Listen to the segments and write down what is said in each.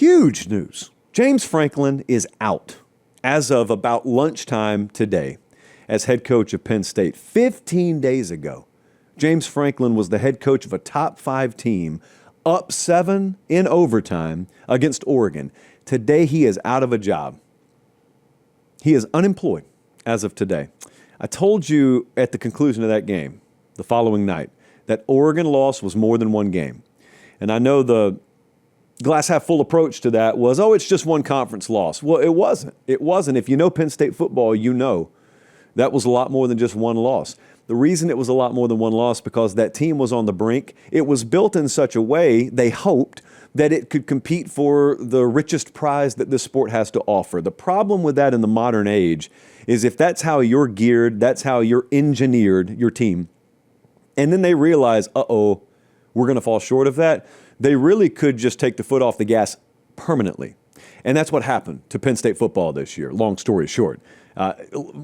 Huge news. James Franklin is out as of about lunchtime today as head coach of Penn State. 15 days ago, James Franklin was the head coach of a top 5 team, up 7 in overtime against Oregon. Today, he is out of a job. He is unemployed as of today. I told you at the conclusion of that game, the following night, that Oregon loss was more than one game. And I know the glass half full approach to that was, it's just one conference loss. Well, it wasn't. It wasn't. If you know Penn State football, you know that was a lot more than just one loss. The reason it was a lot more than one loss because that team was on the brink. It was built in such a way, they hoped, that it could compete for the richest prize that this sport has to offer. The problem with that in the modern age is if that's how you're geared, that's how you're engineered, your team, and then they realize, we're going to fall short of that, they really could just take the foot off the gas permanently. And that's what happened to Penn State football this year, long story short.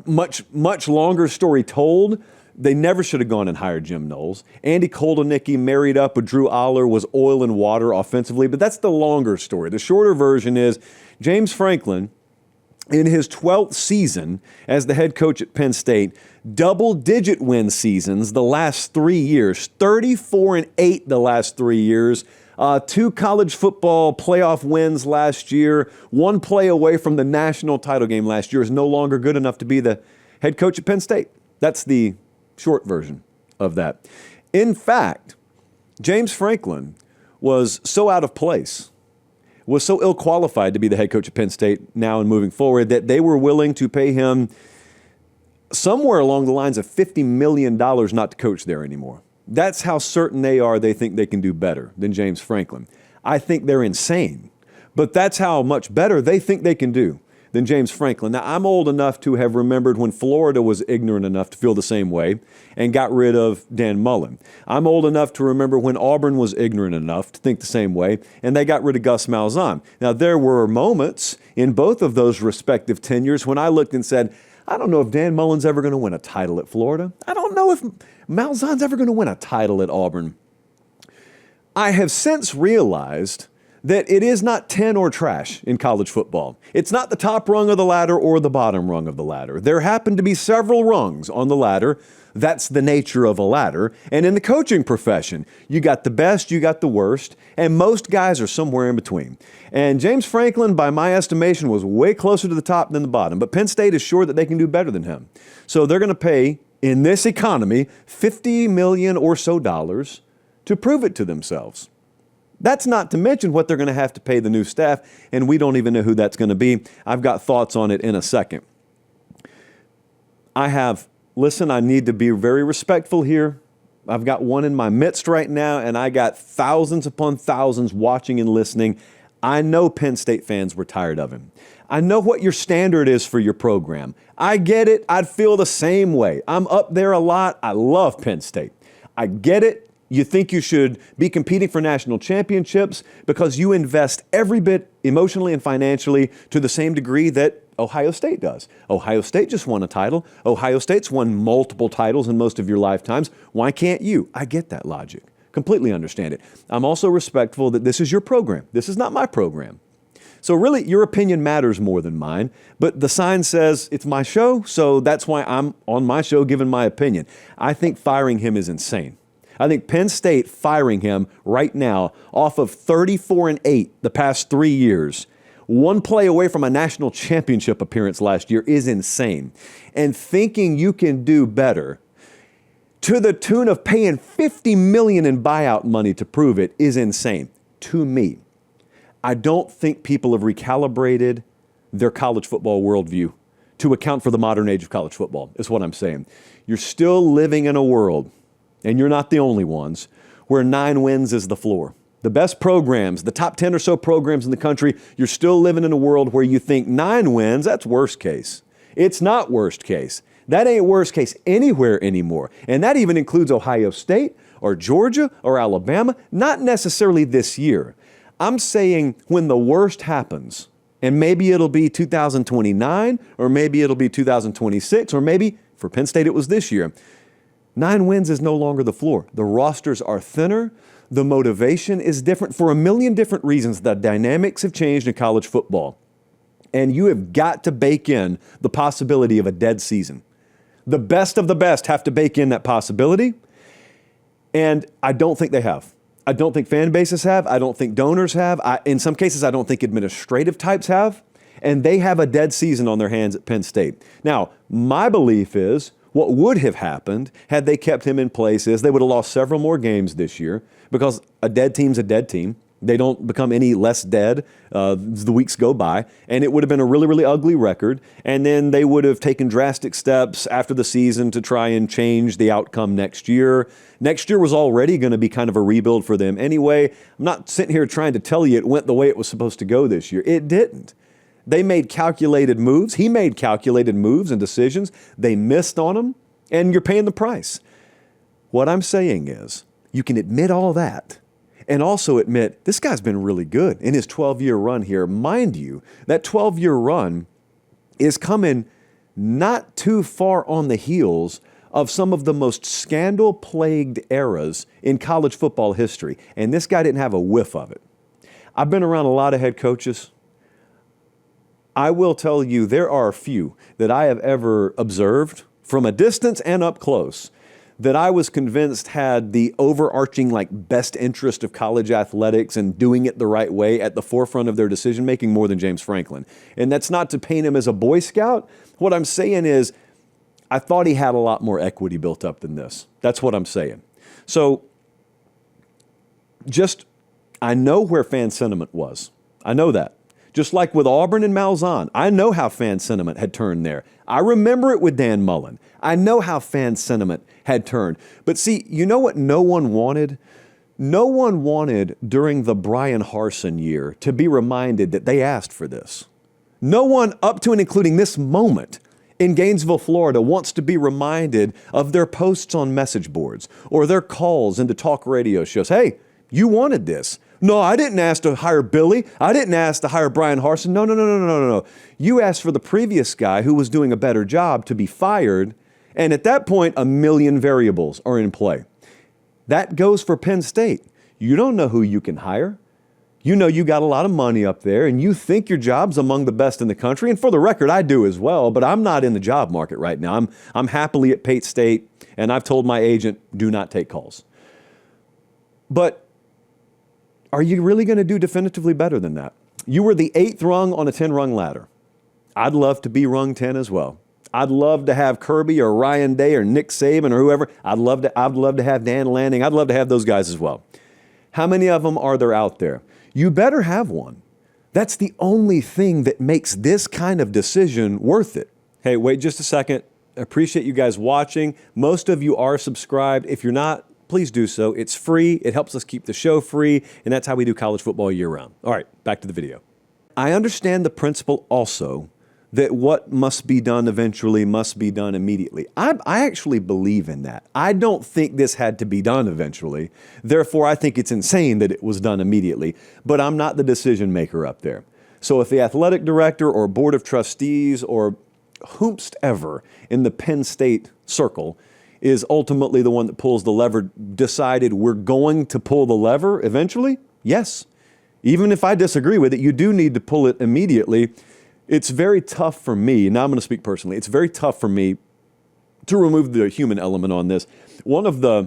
Much longer story told, they never should have gone and hired Jim Knowles. Andy Koldenicki married up with Drew Aller was oil and water offensively, but that's the longer story. The shorter version is James Franklin, in his 12th season as the head coach at Penn State, double-digit win seasons the last 3 years, 34-8 the last 3 years, 2 college football playoff wins last year, 1 play away from the national title game last year, is no longer good enough to be the head coach at Penn State. That's the short version of that. In fact, James Franklin was so out of place, was so ill-qualified to be the head coach of Penn State now and moving forward that they were willing to pay him somewhere along the lines of $50 million not to coach there anymore. That's how certain they are they think they can do better than James Franklin. I think they're insane, but that's how much better they think they can do than James Franklin. Now, I'm old enough to have remembered when Florida was ignorant enough to feel the same way and got rid of Dan Mullen. I'm old enough to remember when Auburn was ignorant enough to think the same way and they got rid of Gus Malzahn. Now, there were moments in both of those respective tenures when I looked and said, I don't know if Dan Mullen's ever going to win a title at Florida. I don't know if Malzahn's ever going to win a title at Auburn. I have since realized that it is not 10 or trash in college football. It's not the top rung of the ladder or the bottom rung of the ladder. There happen to be several rungs on the ladder. That's the nature of a ladder. And in the coaching profession, you got the best, you got the worst, and most guys are somewhere in between. And James Franklin, by my estimation, was way closer to the top than the bottom. But Penn State is sure that they can do better than him. So they're going to pay, in this economy, $50 million or so to prove it to themselves. That's not to mention what they're going to have to pay the new staff, and we don't even know who that's going to be. I've got thoughts on it in a second. I need to be very respectful here. I've got one in my midst right now, and I got thousands upon thousands watching and listening. I know Penn State fans were tired of him. I know what your standard is for your program. I get it. I'd feel the same way. I'm up there a lot. I love Penn State. I get it. You think you should be competing for national championships because you invest every bit emotionally and financially to the same degree that Ohio State does. Ohio State just won a title. Ohio State's won multiple titles in most of your lifetimes. Why can't you? I get that logic. Completely understand it. I'm also respectful that this is your program. This is not my program. So really, your opinion matters more than mine, but the sign says it's my show, so that's why I'm on my show giving my opinion. I think firing him is insane. I think Penn State firing him right now off of 34-8 the past 3 years, 1 play away from a national championship appearance last year, is insane. And thinking you can do better to the tune of paying $50 million in buyout money to prove it is insane to me. I don't think people have recalibrated their college football worldview to account for the modern age of college football, is what I'm saying. You're still living in a world, and you're not the only ones, where 9 wins is the floor. The best programs, the top 10 or so programs in the country, you're still living in a world where you think 9 wins, that's worst case. It's not worst case. That ain't worst case anywhere anymore. And that even includes Ohio State or Georgia or Alabama, not necessarily this year. I'm saying when the worst happens, and maybe it'll be 2029, or maybe it'll be 2026, or maybe for Penn State it was this year, 9 wins is no longer the floor. The rosters are thinner. The motivation is different for a million different reasons. The dynamics have changed in college football. And you have got to bake in the possibility of a dead season. The best of the best have to bake in that possibility. And I don't think they have. I don't think fan bases have. I don't think donors have. In some cases, I don't think administrative types have. And they have a dead season on their hands at Penn State. Now, my belief is what would have happened had they kept him in place is they would have lost several more games this year because a dead team's a dead team. They don't become any less dead as the weeks go by. And it would have been a really, really ugly record. And then they would have taken drastic steps after the season to try and change the outcome next year. Next year was already going to be kind of a rebuild for them anyway. I'm not sitting here trying to tell you it went the way it was supposed to go this year. It didn't. They made calculated moves. He made calculated moves and decisions. They missed on them, and you're paying the price. What I'm saying is you can admit all that and also admit this guy's been really good in his 12-year run here. Mind you, that 12-year run is coming not too far on the heels of some of the most scandal-plagued eras in college football history, and this guy didn't have a whiff of it. I've been around a lot of head coaches. I will tell you there are a few that I have ever observed from a distance and up close that I was convinced had the overarching best interest of college athletics and doing it the right way at the forefront of their decision making more than James Franklin. And that's not to paint him as a Boy Scout. What I'm saying is I thought he had a lot more equity built up than this. That's what I'm saying. So I know where fan sentiment was. I know that. Just like with Auburn and Malzahn, I know how fan sentiment had turned there. I remember it with Dan Mullen. I know how fan sentiment had turned. But see, you know what no one wanted? No one wanted during the Brian Harsin year to be reminded that they asked for this. No one up to and including this moment in Gainesville, Florida wants to be reminded of their posts on message boards or their calls into talk radio shows. Hey, you wanted this. No, I didn't ask to hire Billy. I didn't ask to hire Brian Harsin. No. You asked for the previous guy who was doing a better job to be fired. And at that point, a million variables are in play. That goes for Penn State. You don't know who you can hire. You know you got a lot of money up there and you think your job's among the best in the country. And for the record, I do as well, but I'm not in the job market right now. I'm happily at Pate State, and I've told my agent, do not take calls. But are you really going to do definitively better than that? You were the 8th rung on a 10-rung ladder. I'd love to be rung 10 as well. I'd love to have Kirby or Ryan Day or Nick Saban or whoever. I'd love to have Dan Lanning. I'd love to have those guys as well. How many of them are there out there? You better have one. That's the only thing that makes this kind of decision worth it. Hey, wait just a second. I appreciate you guys watching. Most of you are subscribed. If you're not, please do so. It's free. It helps us keep the show free, and that's how we do college football year-round. All right, back to the video. I understand the principle also that what must be done eventually must be done immediately. I actually believe in that. I don't think this had to be done eventually. Therefore, I think it's insane that it was done immediately. But I'm not the decision maker up there. So if the athletic director or board of trustees or whomstever in the Penn State circle is ultimately the one that pulls the lever, decided we're going to pull the lever eventually? Yes. Even if I disagree with it, you do need to pull it immediately. It's very tough for me, now I'm going to speak personally, it's very tough for me to remove the human element on this. There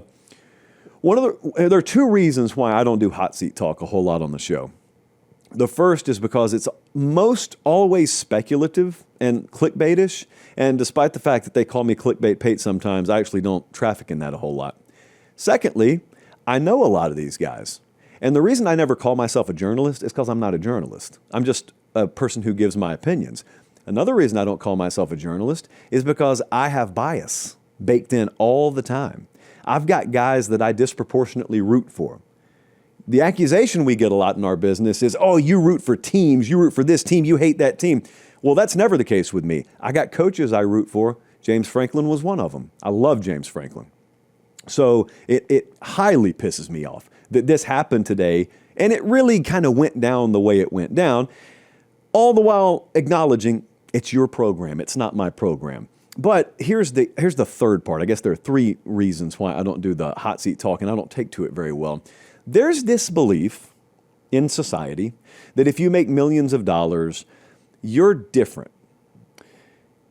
are two reasons why I don't do hot seat talk a whole lot on the show. The first is because it's most always speculative and clickbaitish, and despite the fact that they call me clickbait Pate sometimes, I actually don't traffic in that a whole lot. Secondly, I know a lot of these guys, and the reason I never call myself a journalist is because I'm not a journalist. I'm just a person who gives my opinions. Another reason I don't call myself a journalist is because I have bias baked in all the time. I've got guys that I disproportionately root for. The accusation we get a lot in our business is, oh, you root for teams, you root for this team, you hate that team. Well, that's never the case with me. I got coaches I root for. James Franklin was one of them. I love James Franklin. So it highly pisses me off that this happened today, and it really kind of went down the way it went down, all the while acknowledging it's your program, it's not my program. But here's the third part. I guess there are three reasons why I don't do the hot seat talk, and I don't take to it very well. There's this belief in society that if you make millions of dollars, you're different.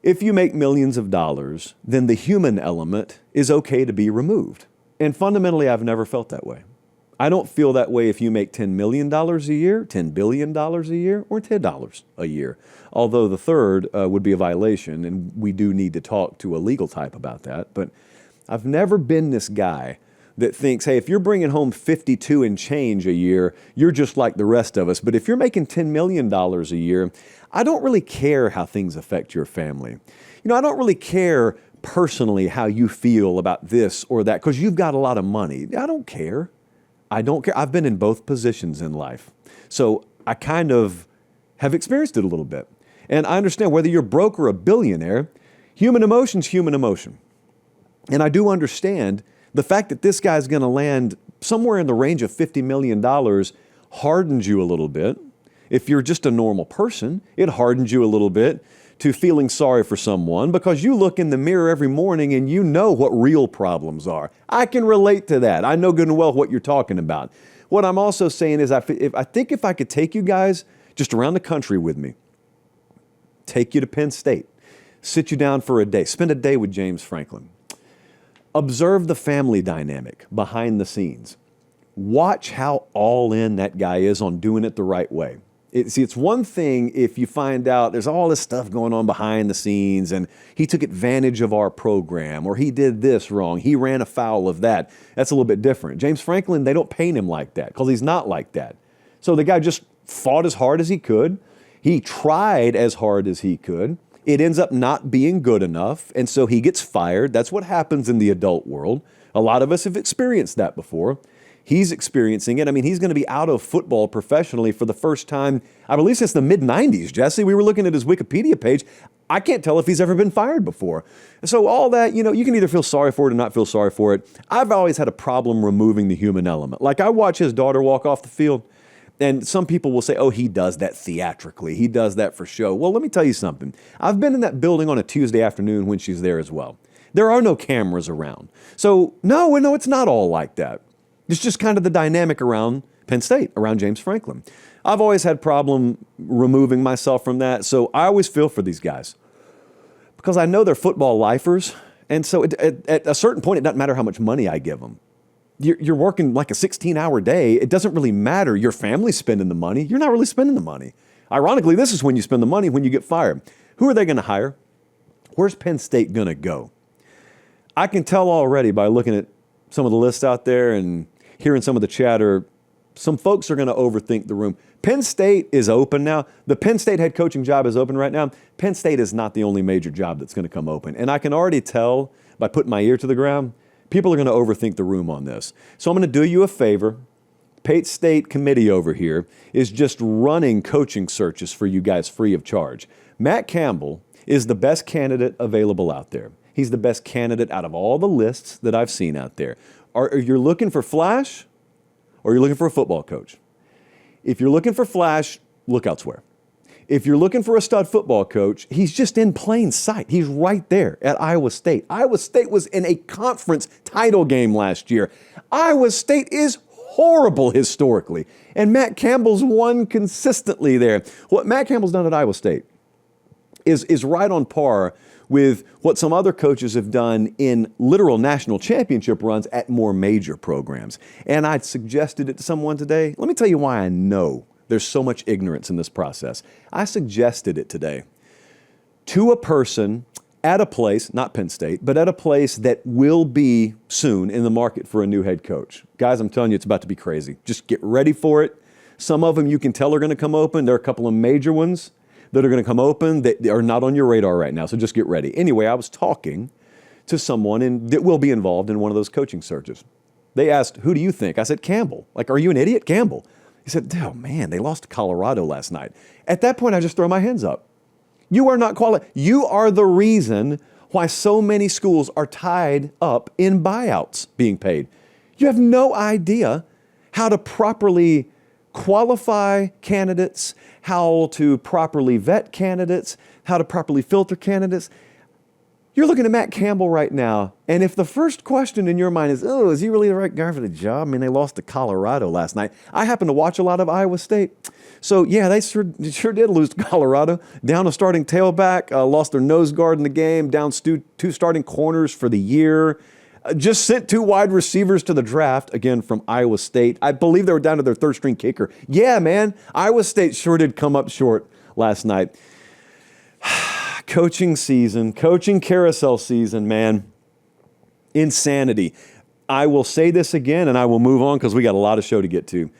If you make millions of dollars, then the human element is okay to be removed. And fundamentally, I've never felt that way. I don't feel that way if you make $10 million a year, $10 billion a year, or $10 a year. Although the third would be a violation, and we do need to talk to a legal type about that. But I've never been this guy that thinks, hey, if you're bringing home 52 and change a year, you're just like the rest of us. But if you're making $10 million a year, I don't really care how things affect your family. I don't really care personally how you feel about this or that because you've got a lot of money. I don't care. I've been in both positions in life. So I kind of have experienced it a little bit. And I understand whether you're broke or a billionaire, human emotion's human emotion. And I do understand the fact that this guy's going to land somewhere in the range of $50 million hardens you a little bit. If you're just a normal person, it hardens you a little bit to feeling sorry for someone because you look in the mirror every morning and you know what real problems are. I can relate to that. I know good and well what you're talking about. What I'm also saying is I think if I could take you guys just around the country with me, take you to Penn State, sit you down for a day, spend a day with James Franklin, observe the family dynamic behind the scenes, watch how all in that guy is on doing it the right way. It's one thing if you find out there's all this stuff going on behind the scenes and he took advantage of our program or he did this wrong, he ran afoul of that. That's a little bit different. James Franklin, they don't paint him like that because he's not like that. So the guy just fought as hard as he could. He tried as hard as he could. It ends up not being good enough, and so he gets fired. That's what happens in the adult world. A lot of us have experienced that before. He's experiencing it. I mean, he's going to be out of football professionally for the first time, I believe, since the mid-90s, Jesse. We were looking at his Wikipedia page. I can't tell if he's ever been fired before. So all that, you can either feel sorry for it or not feel sorry for it. I've always had a problem removing the human element. Like, I watch his daughter walk off the field, and some people will say, oh, he does that theatrically. He does that for show. Well, let me tell you something. I've been in that building on a Tuesday afternoon when she's there as well. There are no cameras around. So, no, it's not all like that. It's just kind of the dynamic around Penn State, around James Franklin. I've always had problem removing myself from that, so I always feel for these guys because I know they're football lifers, and so at a certain point, it doesn't matter how much money I give them. You're working like a 16-hour day. It doesn't really matter. Your family's spending the money. You're not really spending the money. Ironically, this is when you spend the money when you get fired. Who are they going to hire? Where's Penn State going to go? I can tell already by looking at some of the lists out there and hearing some of the chatter, some folks are going to overthink the room. Penn State is open now. The Penn State head coaching job is open right now. Penn State is not the only major job that's going to come open. And I can already tell by putting my ear to the ground, people are going to overthink the room on this. So I'm going to do you a favor. Pate State committee over here is just running coaching searches for you guys free of charge. Matt Campbell is the best candidate available out there. He's the best candidate out of all the lists that I've seen out there. Are you looking for flash or are you looking for a football coach? If you're looking for flash, look elsewhere. If you're looking for a stud football coach, he's just in plain sight. He's right there at Iowa State. Iowa State was in a conference title game last year. Iowa State is horrible historically, and Matt Campbell's won consistently there. What Matt Campbell's done at Iowa State is right on par with what some other coaches have done in literal national championship runs at more major programs. And I suggested it to someone today. Let me tell you why I know there's so much ignorance in this process. I suggested it today to a person at a place, not Penn State, but at a place that will be soon in the market for a new head coach. Guys, I'm telling you, it's about to be crazy. Just get ready for it. Some of them you can tell are going to come open. There are a couple of major ones that are going to come open that are not on your radar right now, so just get ready. Anyway, I was talking to someone that will be involved in one of those coaching searches. They asked, who do you think? I said, Campbell. Like, are you an idiot? Campbell. He said, oh man, they lost to Colorado last night. At that point, I just throw my hands up. You are not qualified. You are the reason why so many schools are tied up in buyouts being paid. You have no idea how to properly qualify candidates, how to properly vet candidates, how to properly filter candidates. You're looking at Matt Campbell right now, and if the first question in your mind is, oh, is he really the right guy for the job? I mean, they lost to Colorado last night. I happen to watch a lot of Iowa State. So, yeah, they sure did lose to Colorado. Down a starting tailback, lost their nose guard in the game, down two starting corners for the year. Just sent 2 wide receivers to the draft, again, from Iowa State. I believe they were down to their third-string kicker. Yeah, man, Iowa State sure did come up short last night. Coaching season, coaching carousel season, man. Insanity. I will say this again, and I will move on because we got a lot of show to get to.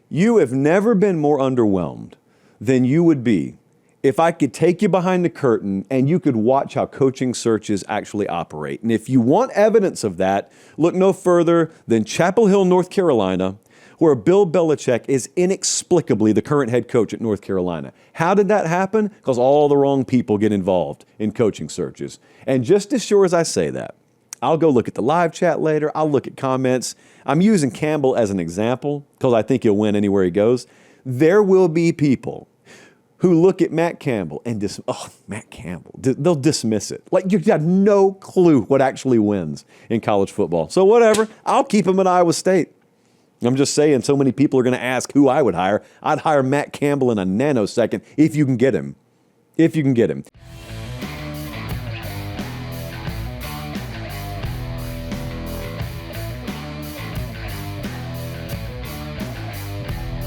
You have never been more underwhelmed than you would be if I could take you behind the curtain and you could watch how coaching searches actually operate. And if you want evidence of that, look no further than Chapel Hill, North Carolina, where Bill Belichick is inexplicably the current head coach at North Carolina. How did that happen? Because all the wrong people get involved in coaching searches. And just as sure as I say that, I'll go look at the live chat later. I'll look at comments. I'm using Campbell as an example because I think he'll win anywhere he goes. There will be people who look at Matt Campbell and Matt Campbell, they'll dismiss it. Like you've got no clue what actually wins in college football. So whatever, I'll keep him at Iowa State. I'm just saying, so many people are going to ask who I would hire. I'd hire Matt Campbell in a nanosecond if you can get him. If you can get him.